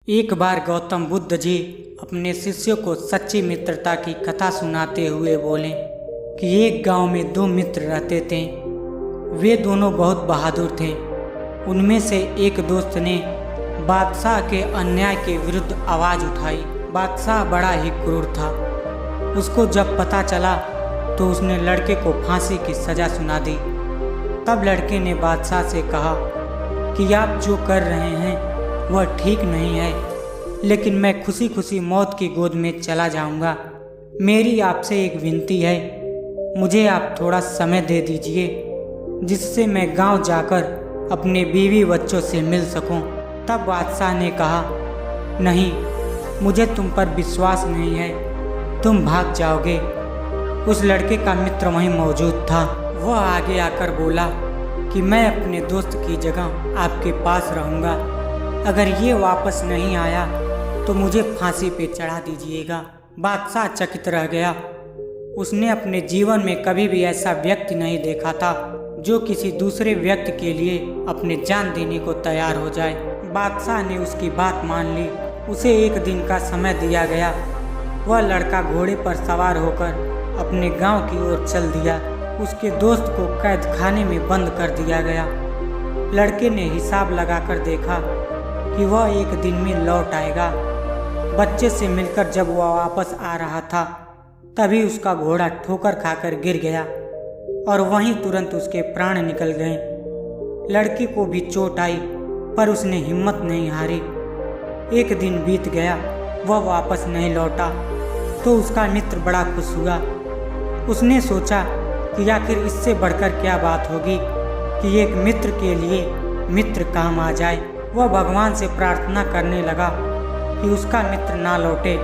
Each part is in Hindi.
एक बार गौतम बुद्ध जी अपने शिष्यों को सच्ची मित्रता की कथा सुनाते हुए बोले कि एक गांव में दो मित्र रहते थे। वे दोनों बहुत बहादुर थे। उनमें से एक दोस्त ने बादशाह के अन्याय के विरुद्ध आवाज़ उठाई। बादशाह बड़ा ही क्रूर था। उसको जब पता चला तो उसने लड़के को फांसी की सज़ा सुना दी। तब लड़के ने बादशाह से कहा कि आप जो कर रहे हैं वह ठीक नहीं है, लेकिन मैं खुशी खुशी मौत की गोद में चला जाऊंगा। मेरी आपसे एक विनती है, मुझे आप थोड़ा समय दे दीजिए जिससे मैं गांव जाकर अपने बीवी बच्चों से मिल सकूं। तब बादशाह ने कहा, नहीं, मुझे तुम पर विश्वास नहीं है, तुम भाग जाओगे। उस लड़के का मित्र वहीं मौजूद था। वह आगे आकर बोला कि मैं अपने दोस्त की जगह आपके पास रहूँगा। अगर ये वापस नहीं आया तो मुझे फांसी पे चढ़ा दीजिएगा। बादशाह चकित रह गया। उसने अपने जीवन में कभी भी ऐसा व्यक्ति नहीं देखा था जो किसी दूसरे व्यक्ति के लिए अपने जान देने को तैयार हो जाए। बादशाह ने उसकी बात मान ली। उसे एक दिन का समय दिया गया। वह लड़का घोड़े पर सवार होकर अपने गांव की ओर चल दिया। उसके दोस्त को कैद खाने में बंद कर दिया गया। लड़के ने हिसाब लगाकर देखा कि वह एक दिन में लौट आएगा। बच्चे से मिलकर जब वह वापस आ रहा था तभी उसका घोड़ा ठोकर खाकर गिर गया और वहीं तुरंत उसके प्राण निकल गए। लड़के को भी चोट आई पर उसने हिम्मत नहीं हारी। एक दिन बीत गया, वह वापस नहीं लौटा तो उसका मित्र बड़ा खुश हुआ। उसने सोचा कि आखिर इससे बढ़कर क्या बात होगी कि एक मित्र के लिए मित्र काम आ जाए। वह भगवान से प्रार्थना करने लगा कि उसका मित्र ना लौटे।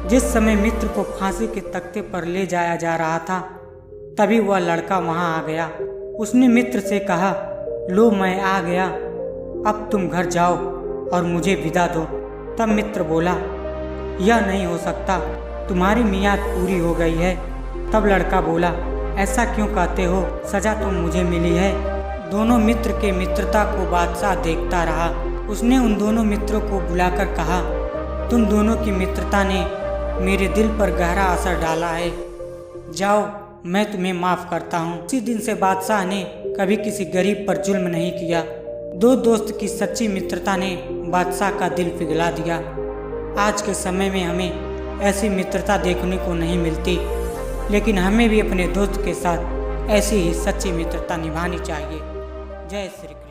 जिस समय मित्र को फांसी के तख्ते पर ले जाया जा रहा था तभी वह लड़का वहां आ गया। उसने मित्र से कहा, लो मैं आ गया, अब तुम घर जाओ और मुझे विदा दो। तब मित्र बोला, यह नहीं हो सकता, तुम्हारी मियाद पूरी हो गई है। तब लड़का बोला, ऐसा क्यों कहते हो, सजा तो मुझे मिली है। दोनों मित्र के मित्रता को बादशाह देखता रहा। उसने उन दोनों मित्रों को बुलाकर कहा, तुम दोनों की मित्रता ने मेरे दिल पर गहरा असर डाला है। जाओ, मैं तुम्हें माफ़ करता हूँ। उसी दिन से बादशाह ने कभी किसी गरीब पर जुल्म नहीं किया। दो दोस्त की सच्ची मित्रता ने बादशाह का दिल पिघला दिया। आज के समय में हमें ऐसी मित्रता देखने को नहीं मिलती, लेकिन हमें भी अपने दोस्त के साथ ऐसी ही सच्ची मित्रता निभानी चाहिए। जय श्री कृष्ण।